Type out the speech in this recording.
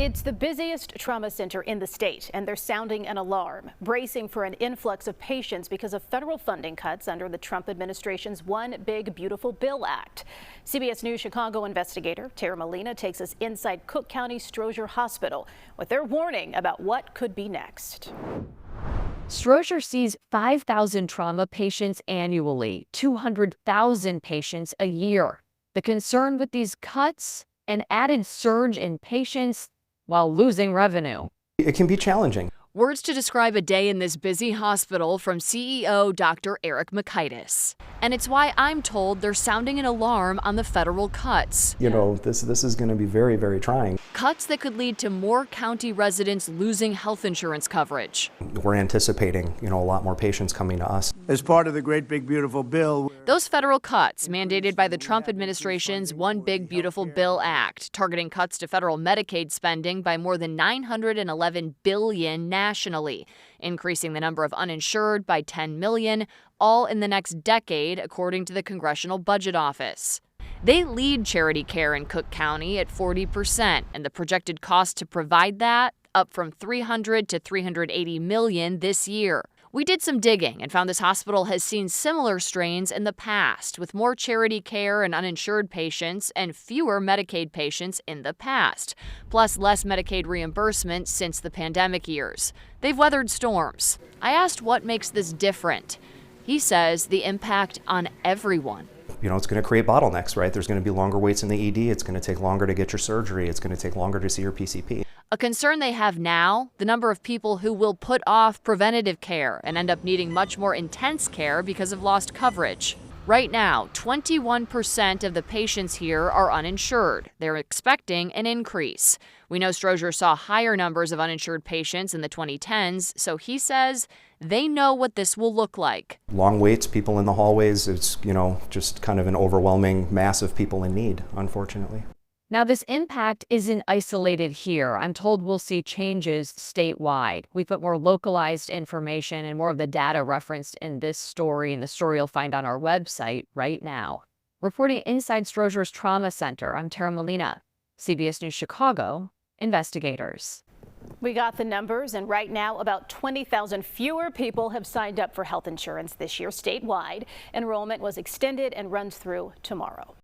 It's the busiest trauma center in the state, and they're sounding an alarm, bracing for an influx of patients because of federal funding cuts under the Trump administration's One Big Beautiful Bill Act. CBS News Chicago investigator Tara Molina takes us inside Cook County Stroger Hospital with their warning about what could be next. Stroger sees 5,000 trauma patients annually, 200,000 patients a year. The concern with these cuts? An added surge in patients while losing revenue. It can be challenging. Words to describe a day in this busy hospital from CEO Dr. Eric Makaitis. And it's why I'm told they're sounding an alarm on the federal cuts. You know, this is going to be very, very trying. Cuts that could lead to more county residents losing health insurance coverage. We're anticipating, a lot more patients coming to us. As part of the Great Big Beautiful Bill. Those federal cuts mandated by the Trump administration's One Big Beautiful Bill Act, targeting cuts to federal Medicaid spending by more than $911 billion nationally, increasing the number of uninsured by 10 million, all in the next decade, according to the Congressional Budget Office. They lead charity care in Cook County at 40%, and the projected cost to provide that up from $300 to $380 million this year. We did some digging and found this hospital has seen similar strains in the past, with more charity care and uninsured patients and fewer Medicaid patients in the past, plus less Medicaid reimbursement since the pandemic years. They've weathered storms. I asked what makes this different. He says the impact on everyone. It's going to create bottlenecks, right? There's going to be longer waits in the ED. It's going to take longer to get your surgery. It's going to take longer to see your PCP. A concern they have now, the number of people who will put off preventative care and end up needing much more intense care because of lost coverage. Right now, 21% of the patients here are uninsured. They're expecting an increase. We know Stroger saw higher numbers of uninsured patients in the 2010s, so he says they know what this will look like. Long waits, people in the hallways, it's, just kind of an overwhelming mass of people in need, unfortunately. Now, this impact isn't isolated here. I'm told we'll see changes statewide. We put more localized information and more of the data referenced in this story, and the story you'll find on our website right now. Reporting inside Stroger's Trauma Center, I'm Tara Molina, CBS News Chicago investigators. We got the numbers, and right now about 20,000 fewer people have signed up for health insurance this year statewide. Enrollment was extended and runs through tomorrow.